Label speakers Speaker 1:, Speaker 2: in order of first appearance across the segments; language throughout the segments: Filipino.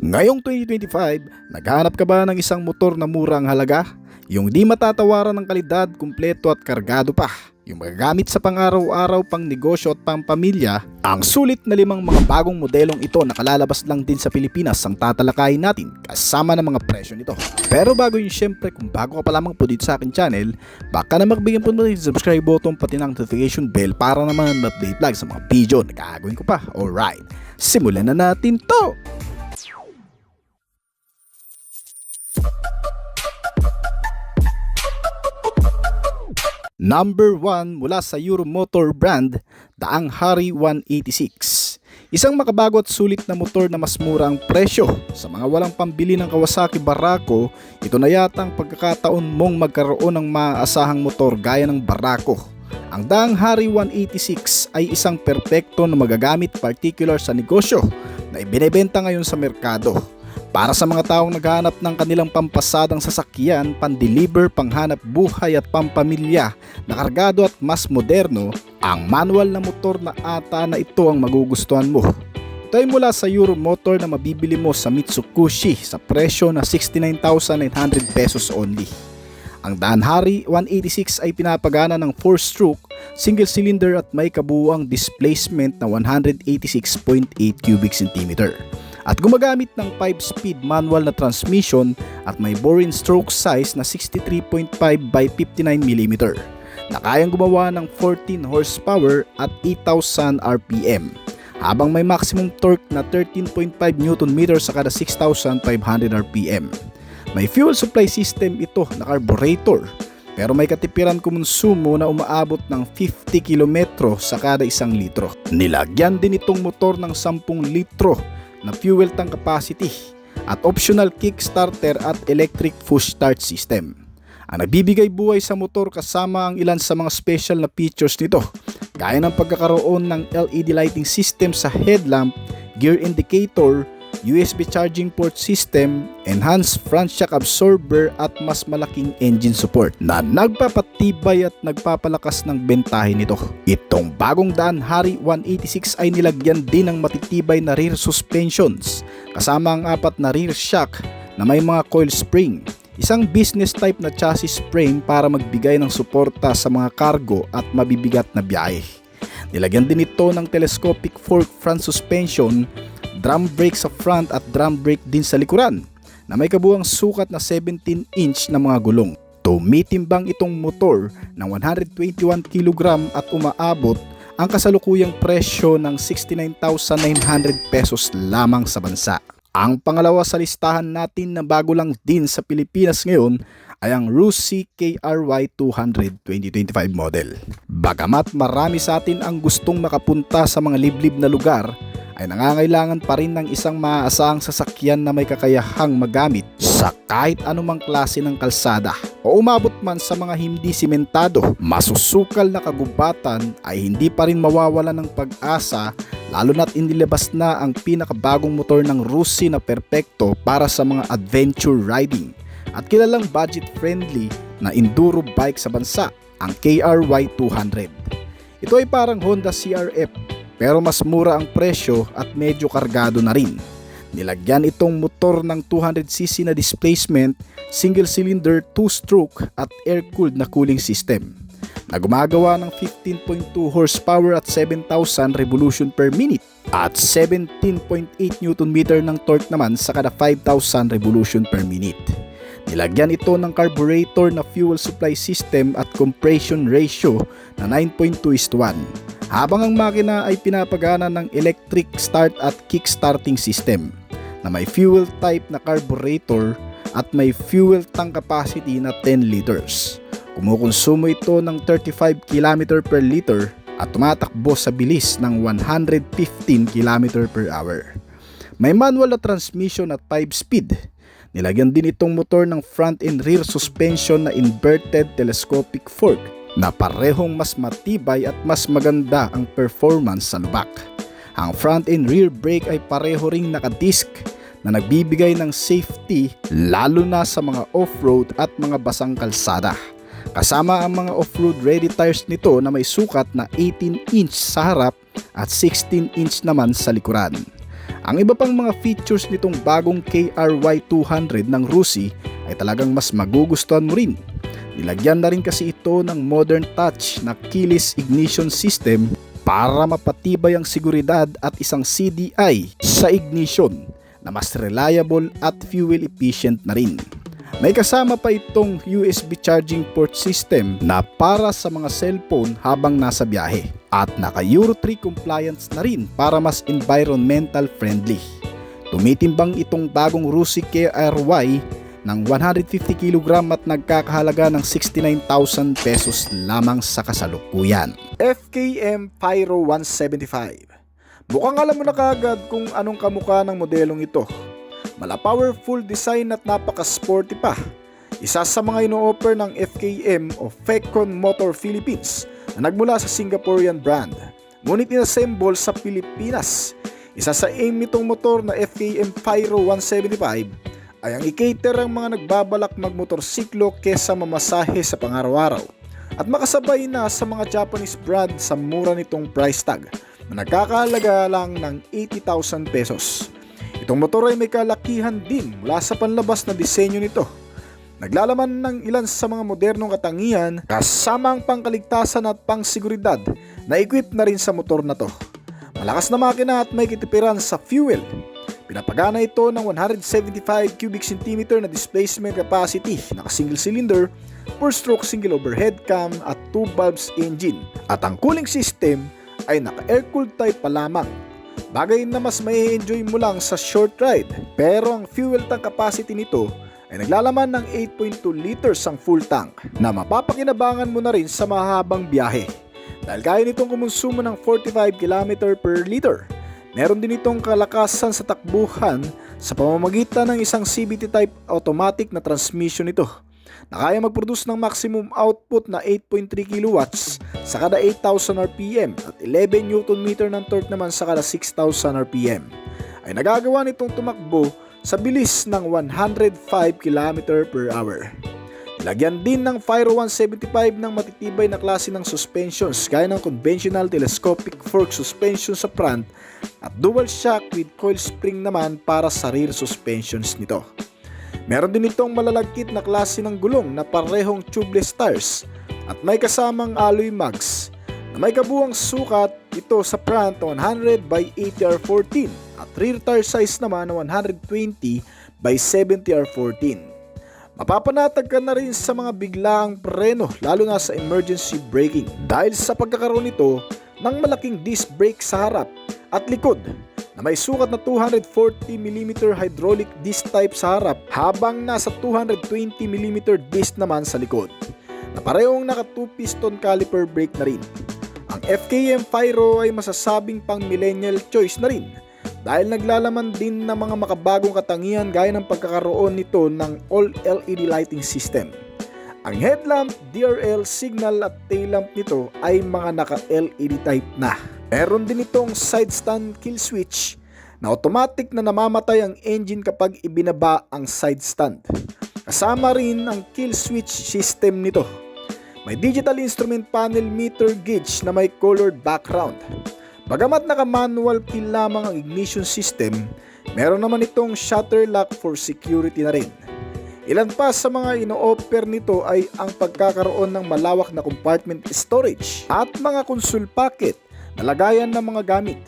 Speaker 1: Ngayong 2025, naghahanap ka ba ng isang motor na murang halaga? Yung di matatawaran ng kalidad, kumpleto at kargado pa. Yung magagamit sa pang-araw-araw, pang negosyo at pang pamilya. Ang sulit na 5 mga bagong modelong ito nakalalabas lang din sa Pilipinas ang tatalakayin natin kasama ng mga presyo nito. Pero bago yun, syempre kung bago ka pa lamang po dito sa akin channel, baka na magbigyan po ng subscribe button pati ng notification bell para naman ma-update vlog sa mga video na gagawin ko pa. Alright, simulan na natin to! Number 1 mula sa Euromotor brand, Daang Hari 186. Isang makabago at sulit na motor na mas mura ang presyo. Sa mga walang pambili ng Kawasaki Barako, ito na yata ang pagkakataon mong magkaroon ng maaasahang motor gaya ng Barako. Ang Daang Hari 186 ay isang perpekto na magagamit particular sa negosyo na ibinebenta ngayon sa merkado. Para sa mga taong naghahanap ng kanilang pampasadang sasakyan, pandeliver, panghanap buhay at pampamilya na kargado at mas moderno, ang manual na motor na ata na ito ang magugustuhan mo. Ito ay mula sa Euromotor na mabibili mo sa Mitsubishi sa presyo na 69,900 pesos only. Ang Daang Hari 186 ay pinapagana ng 4-stroke, single cylinder at may kabuuang displacement na 186.8 cubic centimeter. At gumagamit ng 5-speed manual na transmission at may bore-in stroke size na 63.5 by 59mm na kayang gumawa ng 14 horsepower at 8,000 RPM habang may maximum torque na 13.5 Nm sa kada 6,500 RPM. May fuel supply system ito na carburetor pero may katipiran kumonsumo na umaabot ng 50 km sa kada 1 litro. Nilagyan din itong motor ng 10 litro na fuel tank capacity at optional kickstarter at electric push start system. Ang nagbibigay buhay sa motor kasama ang ilan sa mga special na features nito gaya ng pagkakaroon ng LED lighting system sa headlamp, gear indicator, USB charging port system, enhanced front shock absorber at mas malaking engine support na nagpapatibay at nagpapalakas ng bentahe nito. Itong bagong Daang Hari 186 ay nilagyan din ng matitibay na rear suspensions kasama ang 4 na rear shock na may mga coil spring, isang business type na chassis frame para magbigay ng suporta sa mga cargo at mabibigat na biyahe. Nilagyan din ito ng telescopic fork front suspension, drum brake sa front at drum brake din sa likuran na may kabuuang sukat na 17-inch na mga gulong. Tumitimbang itong motor ng 121 kg at umaabot ang kasalukuyang presyo ng 69,900 pesos lamang sa bansa. Ang pangalawa sa listahan natin na bago lang din sa Pilipinas ngayon ay ang Rusi KRY 200 2025 model. Bagamat marami sa atin ang gustong makapunta sa mga liblib na lugar, ay nangangailangan pa rin ng isang maaasahang sasakyan na may kakayahang magamit sa kahit anumang klase ng kalsada o umabot man sa mga hindi simentado. Masusukal na kagubatan ay hindi pa rin mawawalan ng pag-asa lalo na't inilabas na ang pinakabagong motor ng Rusi na perpekto para sa mga adventure riding at kilalang budget-friendly na enduro bike sa bansa, ang KRY 200. Ito ay parang Honda CRF pero mas mura ang presyo at medyo kargado na rin. Nilagyan itong motor ng 200cc na displacement, single cylinder 2-stroke at air-cooled na cooling system na gumagawa ng 15.2 horsepower at 7,000 revolution per minute at 17.8 Nm ng torque naman sa kada 5,000 revolution per minute. Nilagyan ito ng carburetor na fuel supply system at compression ratio na 9.2:1. Habang ang makina ay pinapagana ng electric start at kick-starting system na may fuel type na carburetor at may fuel tank capacity na 10 liters. Kumukonsumo ito ng 35 km per liter at tumatakbo sa bilis ng 115 km per hour. May manual na transmission at 5-speed. Nilagyan din itong motor ng front and rear suspension na inverted telescopic fork na parehong mas matibay at mas maganda ang performance sa lubak. Ang front and rear brake ay pareho ring nakadisk na nagbibigay ng safety lalo na sa mga off-road at mga basang kalsada. Kasama ang mga off-road ready tires nito na may sukat na 18-inch sa harap at 16-inch naman sa likuran. Ang iba pang mga features nitong bagong KRY200 ng Rusi ay talagang mas magugustuhan mo rin. Nilagyan na rin kasi ito ng modern touch na keyless ignition system para mapatibay ang seguridad at isang CDI sa ignition na mas reliable at fuel efficient na rin. May kasama pa itong USB charging port system na para sa mga cellphone habang nasa biyahe at naka Euro 3 compliance na rin para mas environmental friendly. Tumitimbang itong bagong Rusi KRY ng 150 kg at nagkakahalaga ng 69,000 pesos lamang sa kasalukuyan. FKM Pyro 175. Mukhang alam mo na kaagad kung anong kamukha ng modelong ito. Mala powerful design at napaka-sporty pa. Isa sa mga ino-offer ng FKM o Fecon Motor Philippines na nagmula sa Singaporean brand. Ngunit inassemble sa Pilipinas. Isa sa aim nitong motor na FKM Pyro 175 ay ang i-cater ang mga nagbabalak magmotorsiklo kesa mamasahe sa pang-araw-araw at makasabay na sa mga Japanese brand sa mura nitong price tag na nagkakahalaga lang ng 80,000 pesos. Itong motor ay may kalakihan din mula sa panlabas na disenyo nito. Naglalaman ng ilan sa mga modernong katangian kasama ang pangkaligtasan at pangseguridad na equip na rin sa motor na to. Malakas na makina at may kitipiran sa fuel. Pinapagana ito ng 175 cubic centimeter na displacement capacity, naka single cylinder, 4-stroke single overhead cam at 2 valves engine. At ang cooling system ay naka air-cooled type pa lamang. Bagay na mas may enjoy mo lang sa short ride. Pero ang fuel tank capacity nito ay naglalaman ng 8.2 liters ang full tank na mapapakinabangan mo na rin sa mahabang biyahe. Dahil kaya nitong kumonsumo ng 45 km per liter. Meron din itong kalakasan sa takbuhan sa pamamagitan ng isang CVT type automatic na transmission nito na kaya mag-produce ng maximum output na 8.3 kilowatts sa kada 8,000 RPM at 11 Nm ng torque naman sa kada 6,000 RPM. Ay nagagawa nitong tumakbo sa bilis ng 105 km per hour. Lagyan din ng Pyro 175 ng matitibay na klase ng suspensions gaya ng conventional telescopic fork suspension sa front at dual shock with coil spring naman para sa rear suspensions nito. Meron din itong malalagkit na klase ng gulong na parehong tubeless tires at may kasamang alloy mags na may kabuuang sukat ito sa front 100 by 80R14 at rear tire size naman na 120 by 70R14. Mapapanatag ka na rin sa mga biglaang preno lalo na sa emergency braking dahil sa pagkakaroon nito ng malaking disc brake sa harap at likod na may sukat na 240mm hydraulic disc type sa harap habang nasa 220mm disc naman sa likod na parehong naka 2-piston caliper brake na rin. Ang FKM Pyro ay masasabing pang millennial choice na rin dahil naglalaman din ng mga makabagong katangian gaya ng pagkakaroon nito ng all LED lighting system. Ang headlamp, DRL, signal at tail lamp nito ay mga naka-LED type na. Meron din itong side stand kill switch na automatic na namamatay ang engine kapag ibinaba ang side stand. Kasama rin ang kill switch system nito. May digital instrument panel meter gauge na may colored background. Bagamat naka-manual kill lamang ang ignition system, meron naman itong shutter lock for security na rin. Ilan pa sa mga ino-offer nito ay ang pagkakaroon ng malawak na compartment storage at mga console pocket na lagayan ng mga gamit.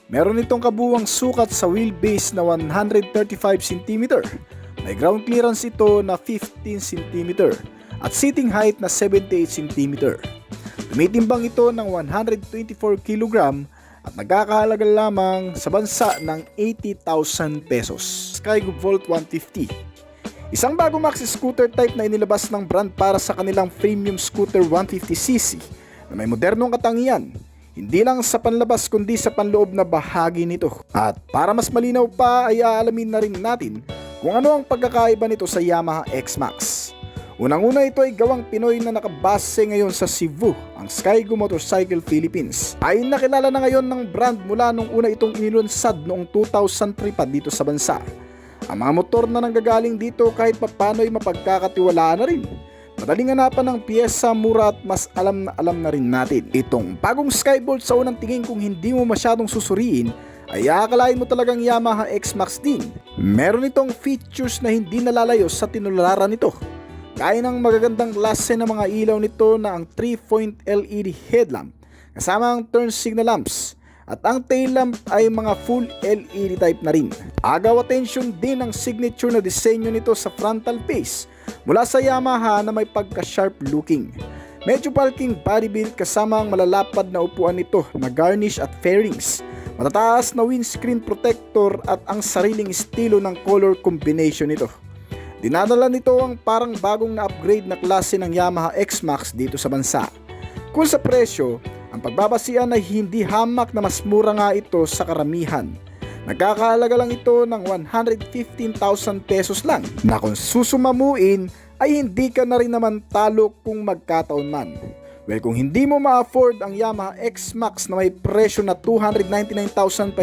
Speaker 1: Meron itong kabuuang sukat sa wheelbase na 135 cm. May ground clearance ito na 15 cm at seating height na 78 cm. Tumitimbang ito ng 124 kg at nagkakahalaga lamang sa bansa ng 80,000 pesos. Skygo Volt 150. Isang bagong maxi scooter type na inilabas ng brand para sa kanilang premium scooter 150cc na may modernong katangian. Hindi lang sa panlabas kundi sa panloob na bahagi nito. At para mas malinaw pa ay aalamin na rin natin kung ano ang pagkakaiba nito sa Yamaha X-Max. Unang-una ito ay gawang Pinoy na nakabase ngayon sa Cebu, ang Skygo Motorcycle Philippines. Ay nakilala na ngayon ng brand mula nung una itong inilunsad noong 2003 pa dito sa bansa. Ang mga motor na nanggagaling dito kahit papano ay mapagkakatiwalaan na rin. Madaling hanapan ng piyesa, mura at mas alam na rin natin. Itong bagong Skybolt sa unang tingin kung hindi mo masyadong susuriin ay akalain mo talagang Yamaha X-Max din. Meron itong features na hindi nalalayo sa tinularan nito. Gaya ng magagandang klase ng mga ilaw nito na ang 3-point LED headlamp kasama ang turn signal lamps at ang tail lamp ay mga full LED type na rin. Agaw attention din ang signature na disenyo nito sa frontal face mula sa Yamaha na may pagka-sharp looking. Medyo bulking body build kasama ang malalapad na upuan nito na garnish at fairings, matataas na windscreen protector at ang sariling estilo ng color combination nito. Dinadala nito ang parang bagong na-upgrade na klase ng Yamaha X-Max dito sa bansa. Kung sa presyo, ang pagbabasihan ay hindi hamak na mas mura nga ito sa karamihan. Nagkakahalaga lang ito ng 115,000 pesos lang na kung susumamuin ay hindi ka na rin naman talo kung magkataon man. Well, kung hindi mo ma-afford ang Yamaha X-Max na may presyo na 299,500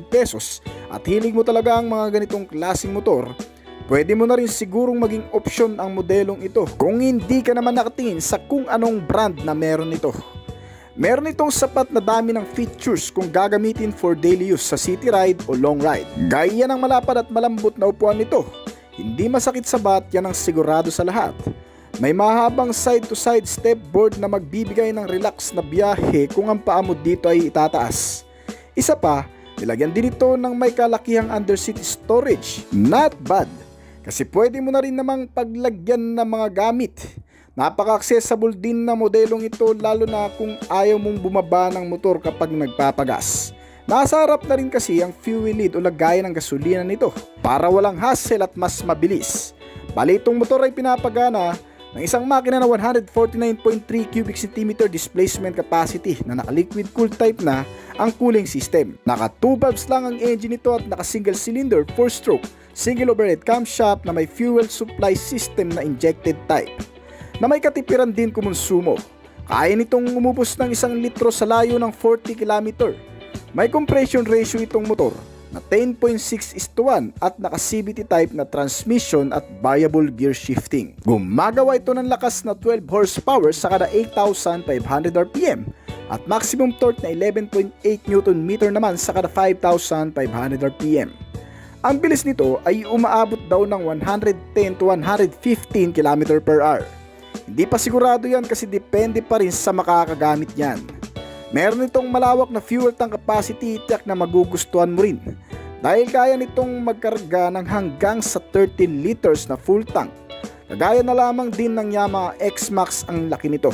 Speaker 1: pesos at hilig mo talaga ang mga ganitong klaseng motor, pwede mo na rin sigurong maging option ang modelong ito kung hindi ka naman nakatingin sa kung anong brand na meron ito. Meron itong sapat na dami ng features kung gagamitin for daily use sa city ride o long ride. Gaya ng malapad at malambot na upuan nito. Hindi masakit sa bat, yan ang sigurado sa lahat. May mahabang side-to-side step board na magbibigay ng relax na biyahe kung ang paa mo dito ay itataas. Isa pa, nilagyan din ito ng may kalakihang underseat storage. Not bad, kasi pwede mo na rin namang paglagyan ng mga gamit. Napaka-accessible din na modelong ito lalo na kung ayaw mong bumaba ng motor kapag nagpapagas. Nasa harap na rin kasi ang fuel lid o lagayan ng gasolina nito para walang hassle at mas mabilis. Bali itong motor ay pinapagana ng isang makina na 149.3 cubic centimeter displacement capacity na naka-liquid cooled type na ang cooling system. Naka 2 valves lang ang engine nito at naka single cylinder 4-stroke single overhead camshaft na may fuel supply system na injected type na may katipiran din kumonsumo. Kaya nitong umubos ng 1 litro sa layo ng 40 km. May compression ratio itong motor na 10.6:1 at naka CVT type na transmission at variable gear shifting. Gumagawa ito ng lakas na 12 horsepower sa kada 8,500 RPM at maximum torque na 11.8 Nm naman sa kada 5,500 RPM. Ang bilis nito ay umaabot daw ng 110 to 115 km/h. Hindi pa sigurado yan kasi depende pa rin sa makakagamit yan. Meron itong malawak na fuel tank capacity tiyak na magugustuhan mo rin dahil kaya nitong magkarga ng hanggang sa 13 liters na full tank. Kagaya na lamang din ng Yamaha X-Max ang laki nito.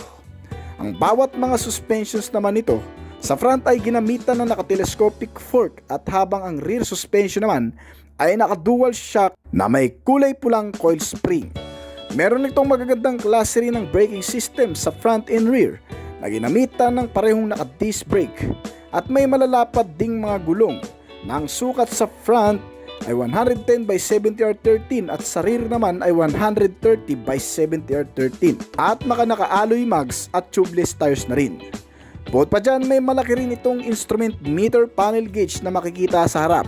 Speaker 1: Ang bawat mga suspensions naman nito sa front ay ginamitan ng naka-telescopic fork at habang ang rear suspension naman ay naka-dual shock na may kulay pulang coil spring. Meron itong magagandang klase rin ng braking system sa front and rear na ginamitan ng parehong naka-disc brake at may malalapad ding mga gulong na ang sukat sa front ay 110 by 70R13 at sa rear naman ay 130 by 70R13 at naka-alloy mags at tubeless tires na rin. Bukod pa dyan, may malaki rin itong instrument meter panel gauge na makikita sa harap.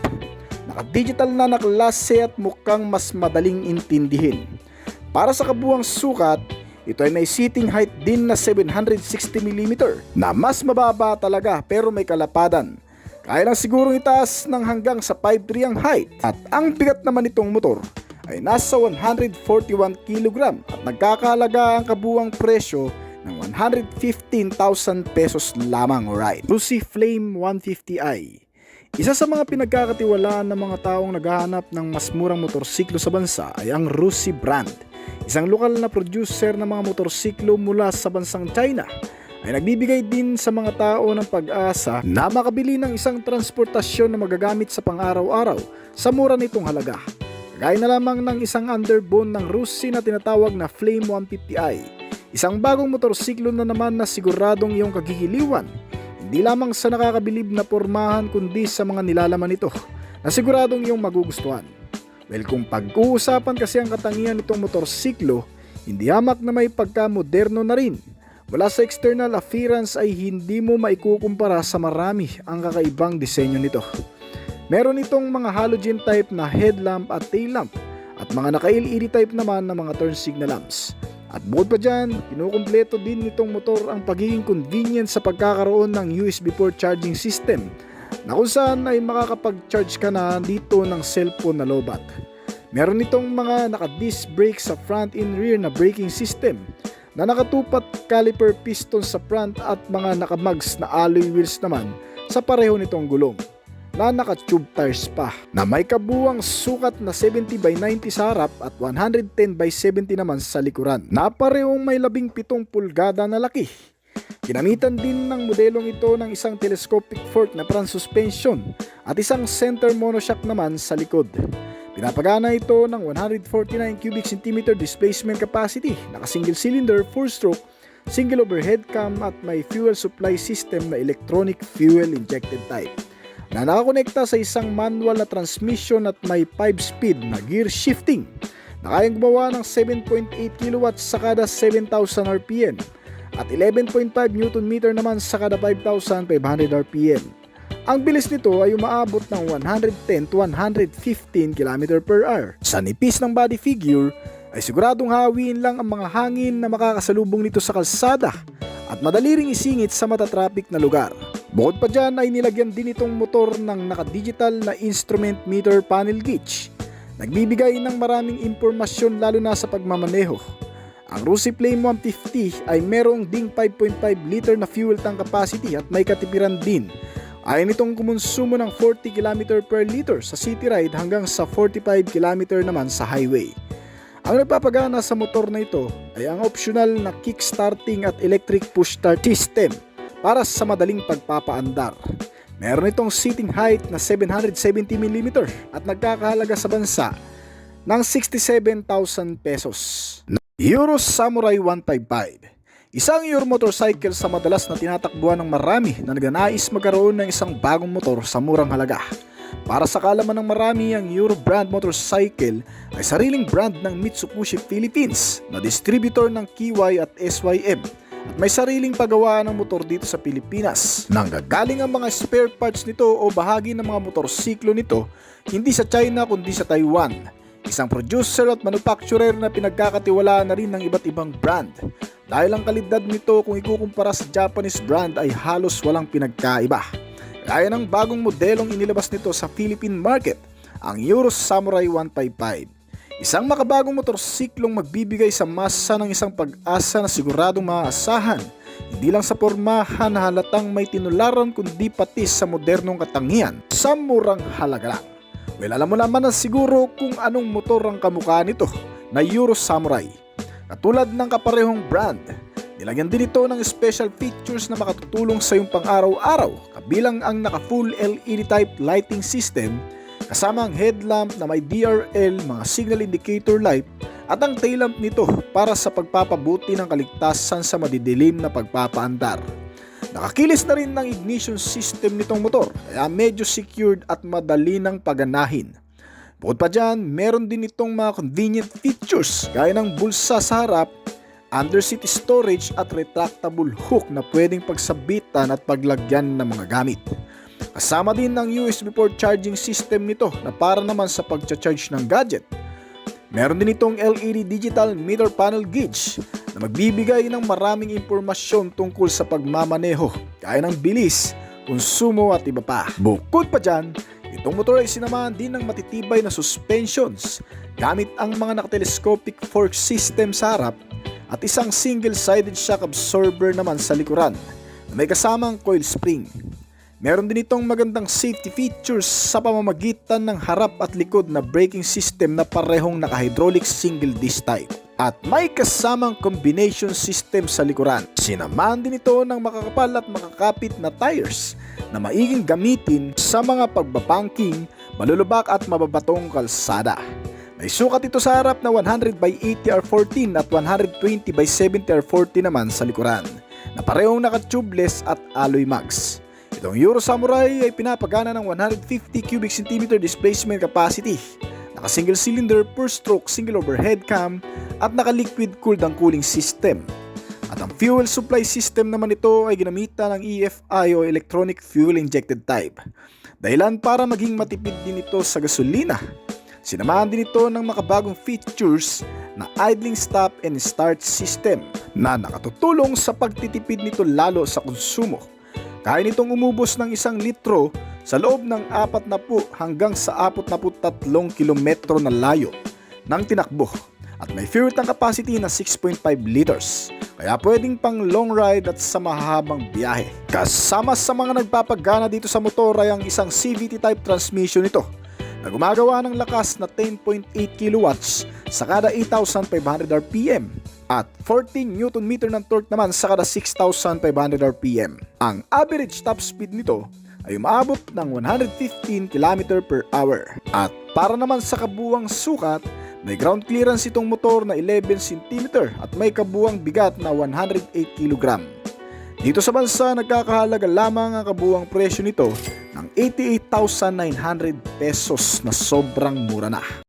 Speaker 1: Naka-digital na klase at mukhang mas madaling intindihin. Para sa kabuuang sukat, ito ay may seating height din na 760mm na mas mababa talaga pero may kalapadan. Kaya lang sigurong itaas ng hanggang sa 5'3" ang height at ang bigat naman itong motor ay nasa 141 kg at nagkakahalaga ang kabuuang presyo ng 115,000 pesos lamang. Alright. Rusi Flame 150i. Isa sa mga pinagkakatiwalaan ng mga taong naghahanap ng mas murang motorsiklo sa bansa ay ang Rusi brand. Isang lokal na producer ng mga motorsiklo mula sa bansang China ay nagbibigay din sa mga tao ng pag-asa na makabili ng isang transportasyon na magagamit sa pang-araw-araw sa mura nitong halaga. Kagaya na lamang ng isang underbone ng Rusi na tinatawag na Flame 150i. Isang bagong motorsiklo na naman na siguradong iyong kagigiliwan, hindi lamang sa nakakabilib na pormahan kundi sa mga nilalaman nito na siguradong iyong magugustuhan. Well, kung pag-uusapan kasi ang katangian nitong motorsiklo, hindi hamak na may pagka-moderno na rin. Mula sa external appearance ay hindi mo maikukumpara sa marami ang kakaibang disenyo nito. Meron itong mga halogen type na headlamp at tail lamp at mga naka-LED type naman na mga turn signal lamps. At bukod pa dyan, kinukumpleto din nitong motor ang pagiging convenient sa pagkakaroon ng USB port charging system na kung saan ay makakapag-charge ka na dito ng cellphone na lowbat. Meron itong mga naka-disc brake sa front and rear na braking system na nakatupat caliper piston sa front at mga naka-mags na alloy wheels naman sa pareho nitong gulong na naka-tube tires pa na may kabuwang sukat na 70 by 90 sa harap at 110 by 70 naman sa likuran na parehong may 17 pulgada na laki. Ginamitan din ng modelong ito ng isang telescopic fork na front suspension at isang center monoshock naman sa likod. Pinapagana ito ng 149 cubic centimeter displacement capacity, naka-single cylinder, 4-stroke, single overhead cam at may fuel supply system na electronic fuel injected type na nakakonekta sa isang manual na transmission at may 5-speed na gear shifting na kayang gumawa ng 7.8 kW sa kada 7,000 RPM at 11.5 Nm naman sa kada 5,500 RPM. Ang bilis nito ay umaabot ng 110 to 115 km/h. Sa nipis ng body figure ay siguradong hawiin lang ang mga hangin na makakasalubong nito sa kalsada at madali ring isingit sa matatraffic na lugar. Bukod pa dyan ay nilagyan din itong motor ng naka-digital na instrument meter panel gauge. Nagbibigay ng maraming impormasyon lalo na sa pagmamaneho. Ang Russi Flame 150 ay merong ding 5.5 liter na fuel tank capacity at may katipiran din. Ayon nitong kumonsumo ng 40 km per liter sa city ride hanggang sa 45 km naman sa highway. Ang nagpapagana sa motor na ito ay ang optional na kickstarting at electric push start system para sa madaling pagpapaandar. Meron itong seating height na 770mm at nagkakahalaga sa bansa ng 67,000 pesos. Euro Samurai 155. Isang Euro motorcycle sa madalas na tinatakbuhan ng marami na nagnanais magkaroon ng isang bagong motor sa murang halaga. Para sa kaalaman ng marami, ang Euro brand motorcycle ay sariling brand ng Mitsubishi Philippines na distributor ng Kiwai at SYM at may sariling paggawaan ng motor dito sa Pilipinas. Nanggagaling ang mga spare parts nito o bahagi ng mga motorsiklo nito hindi sa China kundi sa Taiwan. Isang producer at manufacturer na pinagkakatiwalaan na rin ng iba't ibang brand. Dahil ang kalidad nito kung ikukumpara sa Japanese brand ay halos walang pinagkaiba. Gaya ng bagong modelong inilabas nito sa Philippine market, ang Euro Samurai 155. Isang makabagong motorsiklong magbibigay sa masa ng isang pag-asa na siguradong maaasahan, hindi lang sa pormahan na halatang may tinularan kundi pati sa modernong katangian sa murang halaga lang. Well, alam mo naman na siguro kung anong motor ang kamukha nito na Euro Samurai. Katulad ng kaparehong brand, nilagyan din ito ng special features na makatutulong sa iyong pang-araw-araw, kabilang ang naka-full LED type lighting system, kasama ang headlamp na may DRL, mga signal indicator light, at ang tail lamp nito para sa pagpapabuti ng kaligtasan sa madidilim na pagpapaandar. Nakakilis na rin ng ignition system nitong motor, kaya medyo secured at madali ng paganahin. Bukod pa dyan, meron din itong mga convenient features gaya ng bulsa sa harap, under-seat storage at retractable hook na pwedeng pagsabitan at paglagyan ng mga gamit. Kasama din ang USB port charging system nito na para naman sa pagcha-charge ng gadget. Meron din itong LED digital meter panel gauge na magbibigay ng maraming impormasyon tungkol sa pagmamaneho, gaya ng bilis, konsumo at iba pa. Bukod pa dyan, itong motor ay sinamahan din ng matitibay na suspensions gamit ang mga naka-telescopic fork system sa harap at isang single-sided shock absorber naman sa likuran na may kasamang coil spring. Meron din itong magandang safety features sa pamamagitan ng harap at likod na braking system na parehong naka-hydraulic single disc type. At may kasamang combination system sa likuran. Sinamahan din ito ng makakapal at makakapit na tires na maiging gamitin sa mga pagbabanking, malulubak at mababatong kalsada. May sukat ito sa harap na 100 by 80 R14 at 120 by 70 R40 naman sa likuran, na parehong naka-tubeless at alloy mags. Itong Euro Samurai ay pinapagana ng 150 cubic centimeter displacement capacity, naka-single cylinder, per stroke, single overhead cam, at naka-liquid cooled ang cooling system. At ang fuel supply system naman ito ay ginamitan ng EFI o electronic fuel injected type, dahilan para maging matipid din ito sa gasolina. Sinamahan din ito ng makabagong features na idling stop and start system na nakatutulong sa pagtitipid nito lalo sa konsumo. Kaya nitong umubos ng 1 litro sa loob ng 40 hanggang sa 43 kilometro na layo ng tinakbo at may fuel tank capacity na 6.5 liters. Kaya pwedeng pang long ride at sa mahahabang biyahe. Kasama sa mga nagpapagana dito sa motor ay ang isang CVT type transmission nito na gumagawa ng lakas na 10.8 kilowatts sa kada 8,500 RPM at 14 Nm ng torque naman sa kada 6,500 RPM. Ang average top speed nito ay umaabot ng 115 km per hour. At para naman sa kabuuang sukat, may ground clearance itong motor na 11 cm at may kabuuang bigat na 108 kg. Dito sa bansa, nagkakahalaga lamang ang kabuuang presyo nito ng 88,900 pesos na sobrang mura na.